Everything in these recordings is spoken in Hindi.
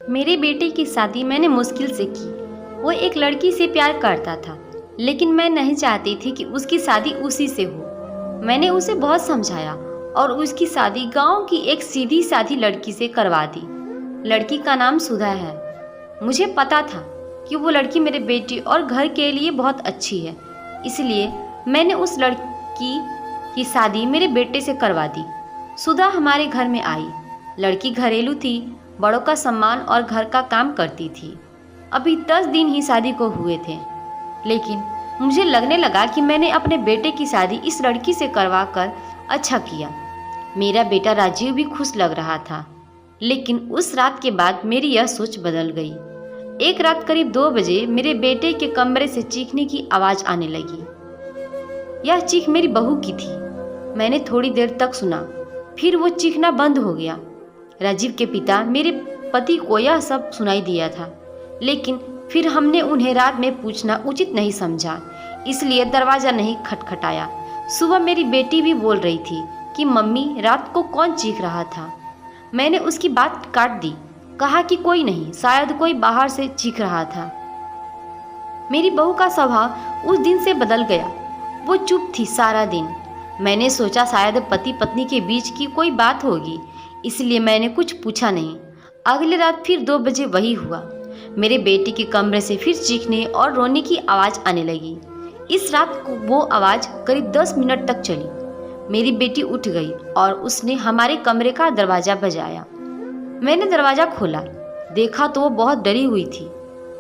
मेरे बेटे की शादी मैंने मुश्किल से की। वो एक लड़की से प्यार करता था, लेकिन मैं नहीं चाहती थी कि उसकी शादी उसी से हो। मैंने उसे बहुत समझाया और उसकी शादी गांव की एक सीधी साधी लड़की से करवा दी। लड़की का नाम सुधा है। मुझे पता था कि वो लड़की मेरे बेटे और घर के लिए बहुत अच्छी है, इसलिए मैंने उस लड़की की शादी मेरे बेटे से करवा दी। सुधा हमारे घर में आई। लड़की घरेलू थी, बड़ों का सम्मान और घर का काम करती थी। अभी 10 दिन ही शादी को हुए थे, लेकिन मुझे लगने लगा कि मैंने अपने बेटे की शादी इस लड़की से करवा कर अच्छा किया। मेरा बेटा राजीव भी खुश लग रहा था, लेकिन उस रात के बाद मेरी यह सोच बदल गई। एक रात करीब 2 बजे मेरे बेटे के कमरे से चीखने की आवाज़ आने लगी। यह चीख मेरी बहू की थी। मैंने थोड़ी देर तक सुना, फिर वो चीखना बंद हो गया। राजीव के पिता मेरे पति को यह सब सुनाई दिया था, लेकिन फिर हमने उन्हें रात में पूछना उचित नहीं समझा, इसलिए दरवाज़ा नहीं खटखटाया। सुबह मेरी बेटी भी बोल रही थी कि मम्मी, रात को कौन चीख रहा था। मैंने उसकी बात काट दी, कहा कि कोई नहीं, शायद कोई बाहर से चीख रहा था। मेरी बहू का स्वभाव उस दिन से बदल गया। वो चुप थी सारा दिन। मैंने सोचा शायद पति पत्नी के बीच की कोई बात होगी, इसलिए मैंने कुछ पूछा नहीं। अगली रात फिर 2 बजे वही हुआ। मेरे बेटे के कमरे से फिर चीखने और रोने की आवाज़ आने लगी। इस रात को वो आवाज़ करीब 10 मिनट तक चली। मेरी बेटी उठ गई और उसने हमारे कमरे का दरवाज़ा बजाया। मैंने दरवाज़ा खोला, देखा तो वो बहुत डरी हुई थी।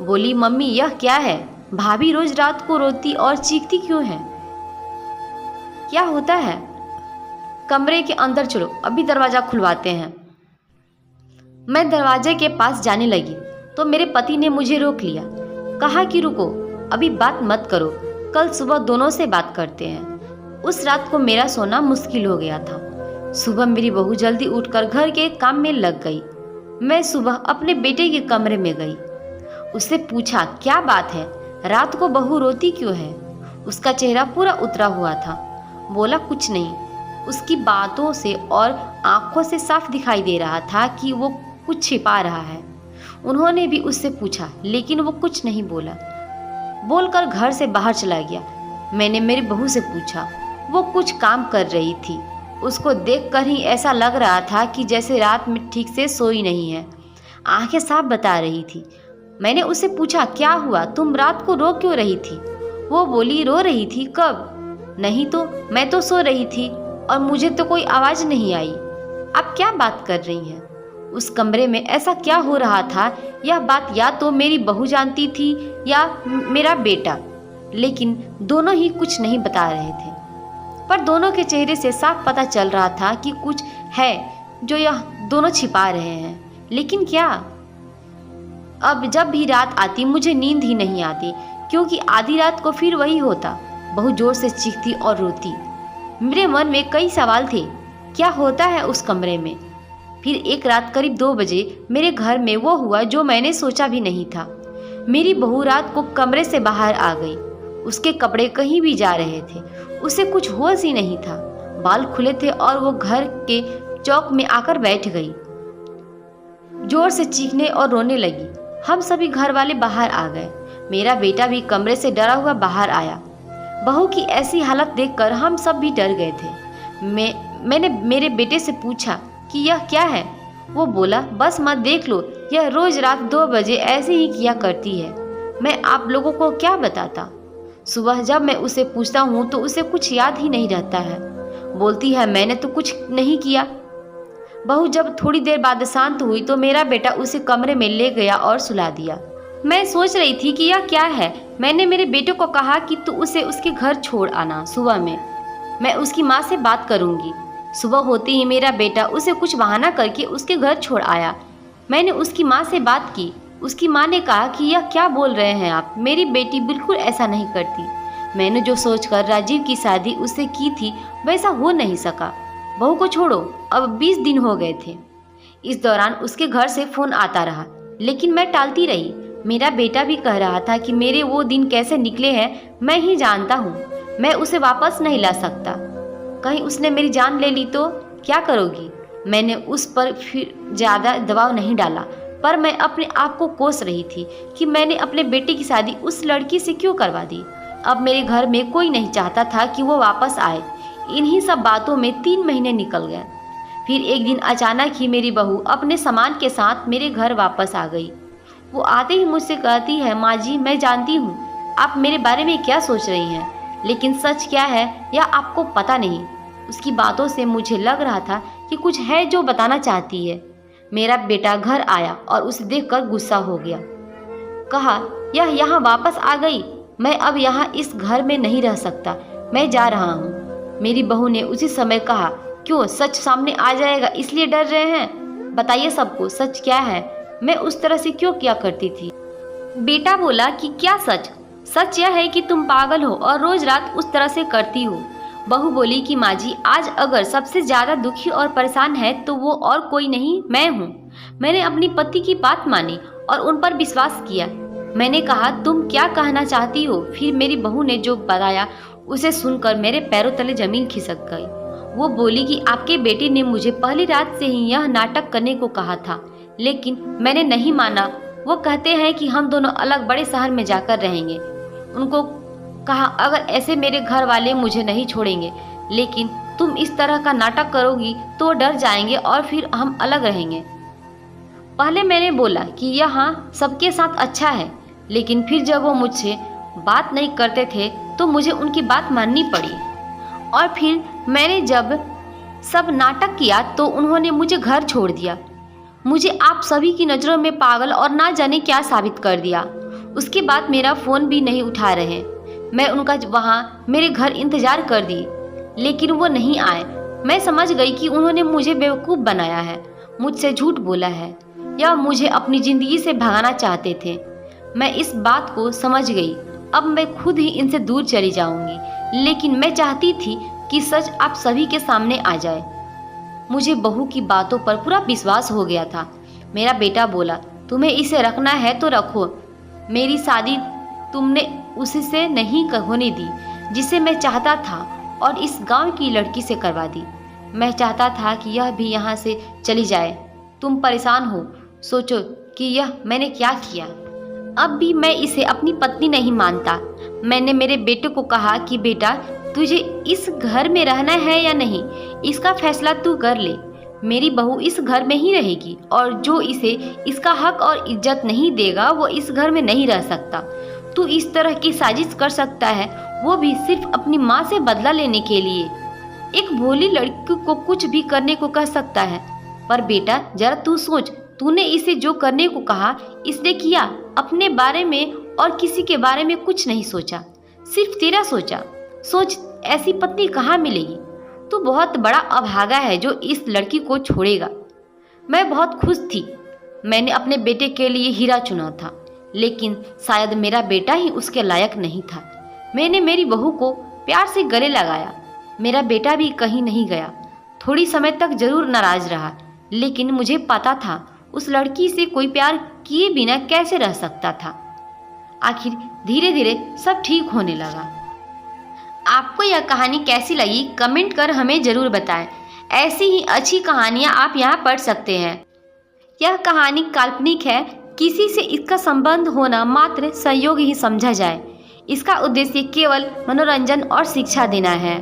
बोली, मम्मी यह क्या है? भाभी रोज रात को रोती और चीखती क्यों है? क्या होता है? कमरे के अंदर चलो, अभी दरवाज़ा खुलवाते हैं। मैं दरवाजे के पास जाने लगी तो मेरे पति ने मुझे रोक लिया। कहा कि रुको, अभी बात मत करो, कल सुबह दोनों से बात करते हैं। उस रात को मेरा सोना मुश्किल हो गया था। सुबह मेरी बहू जल्दी उठकर घर के काम में लग गई। मैं सुबह अपने बेटे के कमरे में गई। उससे पूछा, क्या बात है, रात को बहू रोती क्यों है? उसका चेहरा पूरा उतरा हुआ था। बोला, कुछ नहीं। उसकी बातों से और आंखों से साफ दिखाई दे रहा था कि वो कुछ छिपा रहा है। उन्होंने भी उससे पूछा, लेकिन वो कुछ नहीं बोला। बोलकर घर से बाहर चला गया। मैंने मेरी बहू से पूछा, वो कुछ काम कर रही थी। उसको देखकर ही ऐसा लग रहा था कि जैसे रात में ठीक से सोई नहीं है। आंखें साफ बता रही थी। मैंने उससे पूछा, क्या हुआ, तुम रात को रो क्यों रही थी? वो बोली, रो रही थी? कब? नहीं तो, मैं तो सो रही थी और मुझे तो कोई आवाज़ नहीं आई। आप क्या बात कर रही हैं? उस कमरे में ऐसा क्या हो रहा था, यह बात या तो मेरी बहू जानती थी या मेरा बेटा, लेकिन दोनों ही कुछ नहीं बता रहे थे। पर दोनों के चेहरे से साफ पता चल रहा था कि कुछ है जो यह दोनों छिपा रहे हैं, लेकिन क्या? अब जब भी रात आती मुझे नींद ही नहीं आती, क्योंकि आधी रात को फिर वही होता। बहुत जोर से चीखती और रोती। मेरे मन में कई सवाल थे, क्या होता है उस कमरे में? फिर एक रात करीब 2 बजे मेरे घर में वो हुआ जो मैंने सोचा भी नहीं था। मेरी बहू रात को कमरे से बाहर आ गई। उसके कपड़े कहीं भी जा रहे थे। उसे कुछ होश ही नहीं था। बाल खुले थे और वो घर के चौक में आकर बैठ गई। जोर से चीखने और रोने लगी। हम सभी घर वाले बाहर आ गए। मेरा बेटा भी कमरे से डरा हुआ बाहर आया। बहू की ऐसी हालत देखकर हम सब भी डर गए थे। मैंने मेरे बेटे से पूछा कि यह क्या है? वो बोला, बस मत देख लो, यह रोज रात 2 बजे ऐसे ही किया करती है। मैं आप लोगों को क्या बताता? सुबह जब मैं उसे पूछता हूँ तो उसे कुछ याद ही नहीं रहता है। बोलती है, मैंने तो कुछ नहीं किया। बहू जब थोड़ी देर बाद शांत हुई तो मेरा बेटा उसे कमरे में ले गया और सुला दिया। मैं सोच रही थी कि यह क्या है। मैंने मेरे बेटे को कहा कि तू उसे उसके घर छोड़ आना, सुबह में मैं उसकी माँ से बात करूँगी। सुबह होते ही मेरा बेटा उसे कुछ बहाना करके उसके घर छोड़ आया। मैंने उसकी माँ से बात की। उसकी माँ ने कहा कि यह क्या बोल रहे हैं आप, मेरी बेटी बिल्कुल ऐसा नहीं करती। मैंने जो सोचकर राजीव की शादी उससे की थी वैसा हो नहीं सका। बहू को छोड़ो, अब 20 दिन हो गए थे। इस दौरान उसके घर से फ़ोन आता रहा, लेकिन मैं टालती रही। मेरा बेटा भी कह रहा था कि मेरे वो दिन कैसे निकले हैं मैं ही जानता हूँ, मैं उसे वापस नहीं ला सकता। कहीं उसने मेरी जान ले ली तो क्या करोगी? मैंने उस पर फिर ज़्यादा दबाव नहीं डाला। पर मैं अपने आप को कोस रही थी कि मैंने अपने बेटे की शादी उस लड़की से क्यों करवा दी। अब मेरे घर में कोई नहीं चाहता था कि वो वापस आए। इन्हीं सब बातों में 3 महीने निकल गए। फिर एक दिन अचानक ही मेरी बहू अपने सामान के साथ मेरे घर वापस आ गई। वो आते ही मुझसे कहती है, माँ जी, मैं जानती हूँ आप मेरे बारे में क्या सोच रही हैं, लेकिन सच क्या है यह आपको पता नहीं। उसकी बातों से मुझे लग रहा था कि कुछ है जो बताना चाहती है। मेरा बेटा घर आया और उसे देखकर गुस्सा हो गया। कहा, यह यहाँ वापस आ गई, मैं अब यहाँ इस घर में नहीं रह सकता, मैं जा रहा हूँ। मेरी बहू ने उसी समय कहा, क्यों, सच सामने आ जाएगा इसलिए डर रहे हैं? बताइए सबको सच क्या है, मैं उस तरह से क्यों किया करती थी? बेटा बोला कि क्या सच? सच यह है कि तुम पागल हो और रोज रात उस तरह से करती हो। बहू बोली कि माँ जी, आज अगर सबसे ज़्यादा दुखी और परेशान है तो वो और कोई नहीं, मैं हूँ। मैंने अपनी पति की बात मानी और उन पर विश्वास किया। मैंने कहा, तुम क्या कहना चाहती हो? फिर मेरी बहू ने जो बताया उसे सुनकर मेरे पैरों तले जमीन खिसक गई। वो बोली कि आपके बेटे ने मुझे पहली रात से ही यह नाटक करने को कहा था, लेकिन मैंने नहीं माना। वो कहते हैं कि हम दोनों अलग बड़े शहर में जाकर रहेंगे। उनको कहा, अगर ऐसे मेरे घर वाले मुझे नहीं छोड़ेंगे, लेकिन तुम इस तरह का नाटक करोगी तो वो डर जाएंगे और फिर हम अलग रहेंगे। पहले मैंने बोला कि यहाँ सबके साथ अच्छा है, लेकिन फिर जब वो मुझसे बात नहीं करते थे तो मुझे उनकी बात माननी पड़ी। और फिर मैंने जब सब नाटक किया तो उन्होंने मुझे घर छोड़ दिया। मुझे आप सभी की नज़रों में पागल और ना जाने क्या साबित कर दिया। उसके बाद मेरा फ़ोन भी नहीं उठा रहे। मैं उनका वहाँ मेरे घर इंतज़ार कर दी, लेकिन वो नहीं आए। मैं समझ गई कि उन्होंने मुझे बेवकूफ़ बनाया है, मुझसे झूठ बोला है या मुझे अपनी ज़िंदगी से भगाना चाहते थे। मैं इस बात को समझ गई। अब मैं खुद ही इनसे दूर चली जाऊंगी, लेकिन मैं चाहती थी कि सच आप सभी के सामने आ जाए। मुझे बहू की बातों पर पूरा विश्वास हो गया था। मेरा बेटा बोला, तुम्हें इसे रखना है तो रखो। मेरी शादी तुमने उसी से नहीं होने दी जिसे मैं चाहता था, और इस गांव की लड़की से करवा दी। मैं चाहता था कि यह भी यहाँ से चली जाए। तुम परेशान हो, सोचो कि यह मैंने क्या किया। अब भी मैं इसे अपनी पत्नी नहीं मानता। मैंने मेरे बेटे को कहा कि बेटा, तुझे इस घर में रहना है या नहीं, इसका फैसला तू कर ले। मेरी बहू इस घर में ही रहेगी और जो इसे इसका हक और इज्जत नहीं देगा वो इस घर में नहीं रह सकता। तू इस तरह की साजिश कर सकता है, वो भी सिर्फ अपनी माँ से बदला लेने के लिए। एक भोली लड़की को कुछ भी करने को कह सकता है, पर बेटा जरा तू सोच, तूने इसे जो करने को कहा इसने किया। अपने बारे में और किसी के बारे में कुछ नहीं सोचा, सिर्फ तेरा सोचा। सोच, ऐसी पत्नी कहाँ मिलेगी? तू बहुत बड़ा अभागा है जो इस लड़की को छोड़ेगा। मैं बहुत खुश थी। मैंने अपने बेटे के लिए हीरा चुना था, लेकिन शायद मेरा बेटा ही उसके लायक नहीं था। मैंने मेरी बहू को प्यार से गले लगाया। मेरा बेटा भी कहीं नहीं गया। थोड़ी समय तक जरूर नाराज रहा, लेकिन मुझे पता था उस लड़की से कोई प्यार किए बिना कैसे रह सकता था। आखिर धीरे धीरे सब ठीक होने लगा। आपको यह कहानी कैसी लगी कमेंट कर हमें ज़रूर बताएं। ऐसी ही अच्छी कहानियाँ आप यहाँ पढ़ सकते हैं। यह कहानी काल्पनिक है, किसी से इसका संबंध होना मात्र संयोग ही समझा जाए। इसका उद्देश्य केवल मनोरंजन और शिक्षा देना है।